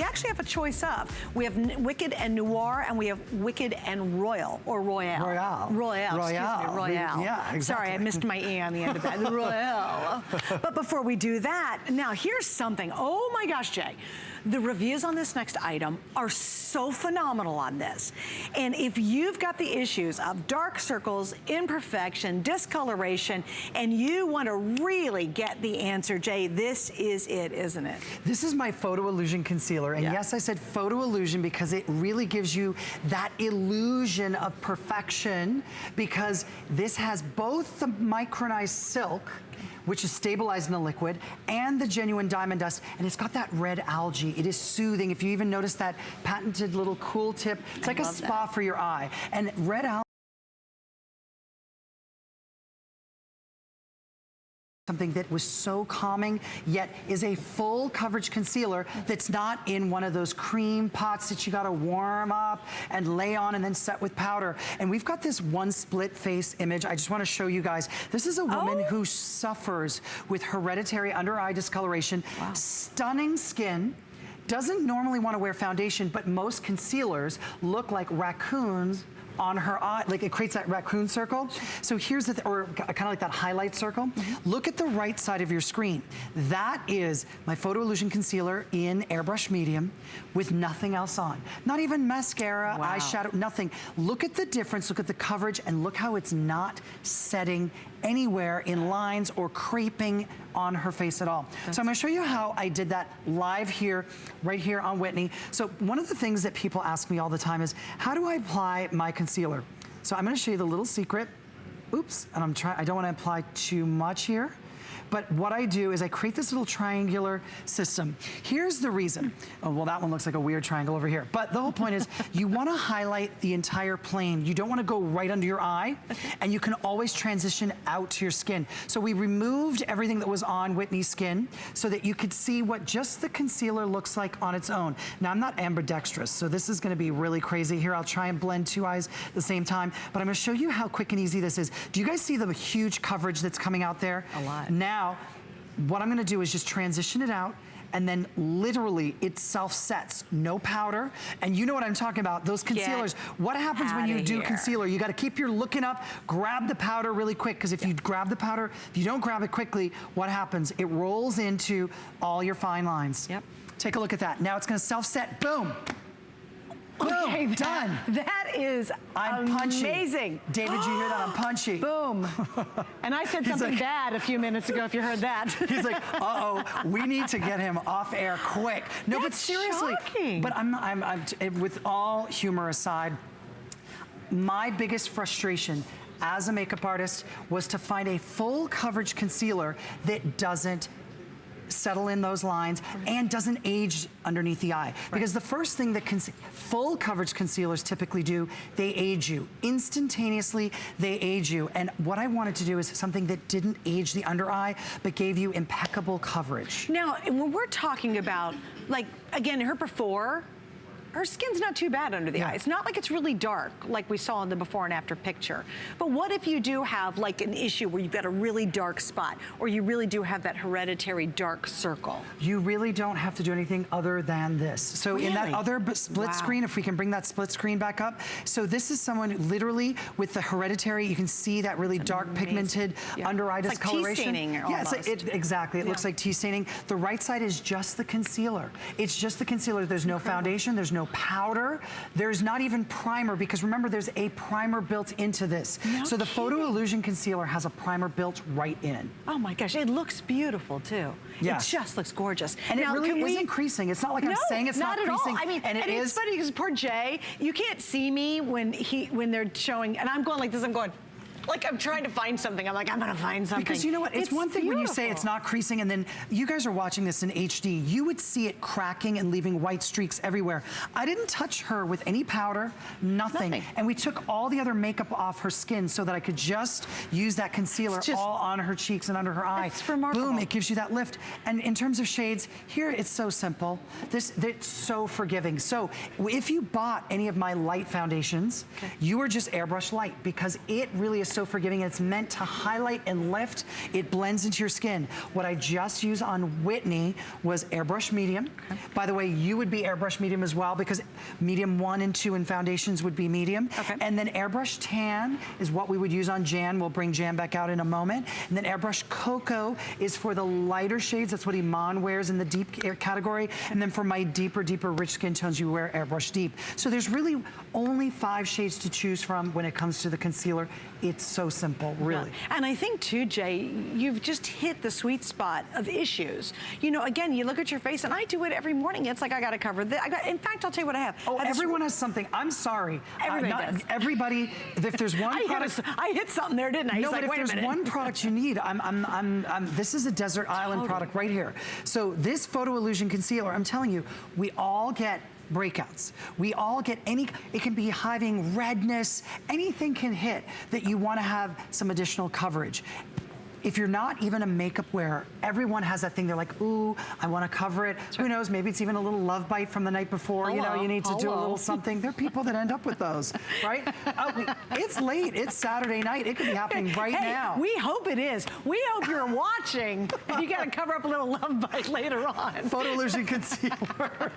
actually have a choice of. We have Wicked and Noir, and we have Wicked and Royal, or Royale. Royale, excuse me, Royale. Yeah, exactly. Sorry, I missed my E on the end of that, Royale. But before we do that, now here's something. Oh my gosh, Jay. The reviews on this next item are so phenomenal on this. And if you've got the issues of dark circles, imperfection, discoloration, and you want to really get the answer, Jay, this is it, isn't it? This is my Photo Illusion Concealer. And yes, I said Photo Illusion because it really gives you that illusion of perfection, because this has both the micronized silk, which is stabilized in a liquid, and the genuine diamond dust, and it's got that red algae. It is soothing. If you even notice that patented little cool tip, it's like a spa for your eye. And red algae, something that was so calming, yet is a full coverage concealer that's not in one of those cream pots that you gotta warm up and lay on and then set with powder. And we've got this one split face image. I just wanna show you guys. This is a woman who suffers with hereditary under eye discoloration, stunning skin, doesn't normally wanna wear foundation, but most concealers look like raccoons on her eye, like it creates that raccoon circle. So here's the, or kind of like that highlight circle. Look at the right side of your screen. That is my Photo Illusion Concealer in Airbrush Medium with nothing else on. Not even mascara, eyeshadow, nothing. Look at the difference, look at the coverage, and look how it's not setting anywhere in lines or creping on her face at all. So I'm gonna show you how I did that live here, right here on Whitney. So one of the things that people ask me all the time is, how do I apply my concealer? So I'm gonna show you the little secret. Oops, and I don't wanna apply too much here. But what I do is I create this little triangular system. Here's the reason. Oh, well, that one looks like a weird triangle over here. But the whole point is you want to highlight the entire plane. You don't want to go right under your eye, and you can always transition out to your skin. So we removed everything that was on Whitney's skin so that you could see what just the concealer looks like on its own. Now, I'm not ambidextrous, so this is going to be really crazy here. I'll try and blend two eyes at the same time, but I'm going to show you how quick and easy this is. Do you guys see the huge coverage that's coming out there? A lot. Now, what I'm gonna do is just transition it out, and then literally it self-sets, no powder. And you know what I'm talking about, those concealers. What happens when you do concealer? You gotta keep your looking up, grab the powder really quick, because if you grab the powder, if you don't grab it quickly, what happens? It rolls into all your fine lines. Take a look at that. Now it's gonna self-set, boom. Okay, boom, done. That is amazing. David, you hear that? I'm punchy. Boom. And I said something bad a few minutes ago, if you heard that. He's like, uh-oh, we need to get him off air quick. No, but seriously. Shocking. But I'm with all humor aside, my biggest frustration as a makeup artist was to find a full coverage concealer that doesn't settle in those lines and doesn't age underneath the eye. Because the first thing that full coverage concealers typically do, they age you. Instantaneously, they age you. And what I wanted to do is something that didn't age the under eye, but gave you impeccable coverage. Now, when we're talking about, like, again, her before, her skin's not too bad under the eye. It's not like it's really dark, like we saw in the before and after picture. But what if you do have like an issue where you've got a really dark spot, or you really do have that hereditary dark circle? You really don't have to do anything other than this. So in that other split screen, if we can bring that split screen back up. So this is someone literally with the hereditary, you can see that really dark pigmented under eye discoloration. Like tea staining almost. Exactly, it looks like tea staining. The right side is just the concealer. It's just the concealer. There's no foundation, there's no powder, there's not even primer, because remember there's a primer built into this. So the Photo Illusion Concealer has a primer built right in. Oh my gosh, it looks beautiful too. It just looks gorgeous. And it really isn't creasing. It's not like I'm saying it's not creasing. Not at all. I mean, and it's funny because poor Jay, you can't see me when they're showing, and I'm going like this, I'm going, like I'm trying to find something. I'm like, I'm gonna find something. Because you know what, it's one thing when you say it's not creasing, and then you guys are watching this in HD, you would see it cracking and leaving white streaks everywhere. I didn't touch her with any powder, nothing. And we took all the other makeup off her skin so that I could just use that concealer all on her cheeks and under her eye. It's remarkable. Boom, it gives you that lift. And in terms of shades, here it's so simple. It's so forgiving. So if you bought any of my light foundations, you are just airbrush light, because it really is so forgiving. It's meant to highlight and lift. It blends into your skin. What I just used on Whitney was airbrush medium. Okay. By the way, you would be airbrush medium as well, because medium 1 and 2 in foundations would be medium. Okay. And then airbrush tan is what we would use on Jan. We'll bring Jan back out in a moment. And then airbrush cocoa is for the lighter shades. That's what Iman wears in the deep category. And then for my deeper rich skin tones, you wear airbrush deep. So there's really only 5 shades to choose from when it comes to the concealer. It's so simple, really. Yeah. And I think too, Jay, you've just hit the sweet spot of issues. You know, again, you look at your face, and I do it every morning. It's like, I gotta cover this. In fact, I'll tell you what I have. Oh, everyone has something. I'm sorry. Everybody does. Everybody, if there's one product. I hit something there, didn't I? No, He's but like, if there's one product you need, this is a desert island product right here. So this Photo Illusion Concealer, I'm telling you, we all get breakouts. We all get it can be having redness, anything can hit that you want to have some additional coverage. If you're not even a makeup wearer, everyone has that thing. They're like, ooh, I want to cover it. Who knows? Maybe it's even a little love bite from the night before. You know, you need to do a little something. There are people that end up with those, right? It's late. It's Saturday night. It could be happening right now. We hope it is. We hope you're watching. You got to cover up a little love bite later on. Photo Illusion Concealer.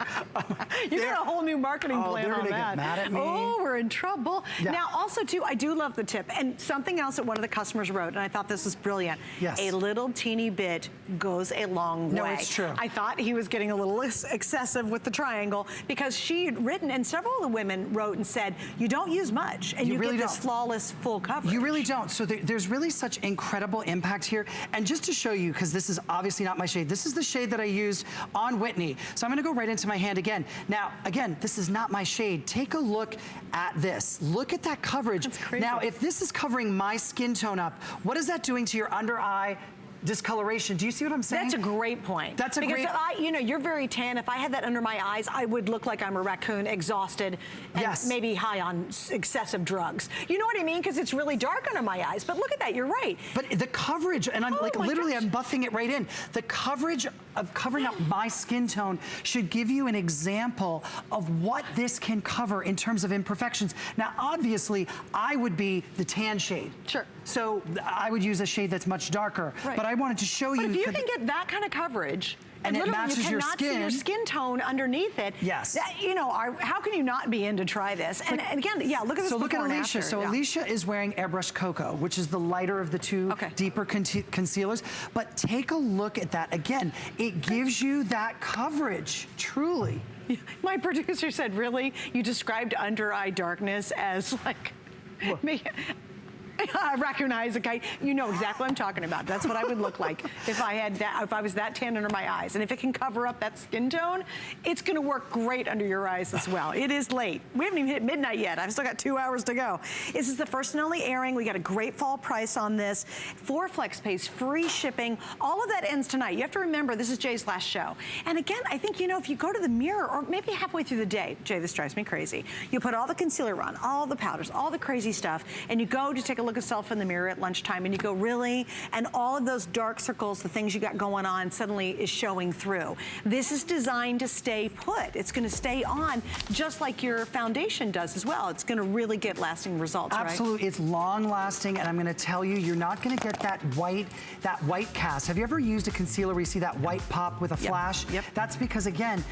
You got a whole new marketing plan they're on gonna that. get mad at me. Oh, we're in trouble. Yeah. Now, also, too, I do love the tip. And something else that one of the customers wrote, and I thought this was brilliant. Yes. A little teeny bit goes a long way. No, it's true. I thought he was getting a little excessive with the triangle, because she had written, and several of the women wrote and said, you don't use much, and you really get this don't. flawless full coverage. You really don't. So there's really such incredible impact here. And just to show you, because this is obviously not my shade, this is the shade that I used on Whitney. So I'm gonna go right into my hand again. Now, again, this is not my shade. Take a look at this. Look at that coverage. That's crazy. Now, if this is covering my skin tone up, what is that doing to your under eye discoloration? Do you see what I'm saying? That's a great point. That's a because great... you know, you're very tan. If I had that under my eyes, I would look like I'm a raccoon, exhausted, and maybe high on excessive drugs. You know what I mean? Because it's really dark under my eyes. But look at that, you're right. But the coverage, and I'm like literally, I'm buffing it right in. The coverage of covering up my skin tone should give you an example of what this can cover in terms of imperfections. Now, obviously, I would be the tan shade. Sure. So I would use a shade that's much darker. Right. But I wanted to show you. But if you can get that kind of coverage, and it matches your you cannot see your skin tone underneath it. Yes. That, you know, how can you not be in to try this? And again, yeah, look at this. So look at before and Alicia. after. So Alicia is wearing airbrush cocoa, which is the lighter of the two deeper concealers. But take a look at that. Again, it gives you that coverage, truly. My producer said, really? You described under eye darkness as like me. Raccoon eyes, okay? You know exactly what I'm talking about. That's what I would look like if I had that, if I was that tan under my eyes. And if it can cover up that skin tone, it's gonna work great under your eyes as well. It is late. We haven't even hit midnight yet. I've still got 2 hours to go. This is the first and only airing. We got a great fall price on this. 4 flex pays, free shipping. All of that ends tonight. You have to remember, this is Jay's last show. And again, I think, you know, if you go to the mirror, or maybe halfway through the day, Jay, this drives me crazy. You put all the concealer on, all the powders, all the crazy stuff, and you go to take a look at yourself in the mirror at lunchtime, and you go, really? And all of those dark circles, the things you got going on, suddenly is showing through. This is designed to stay put. It's gonna stay on just like your foundation does as well. It's gonna really get lasting results, right? Absolutely, it's long lasting, and I'm gonna tell you, you're not gonna get that white cast. Have you ever used a concealer where you see that white pop with a flash? Yep. That's because, again,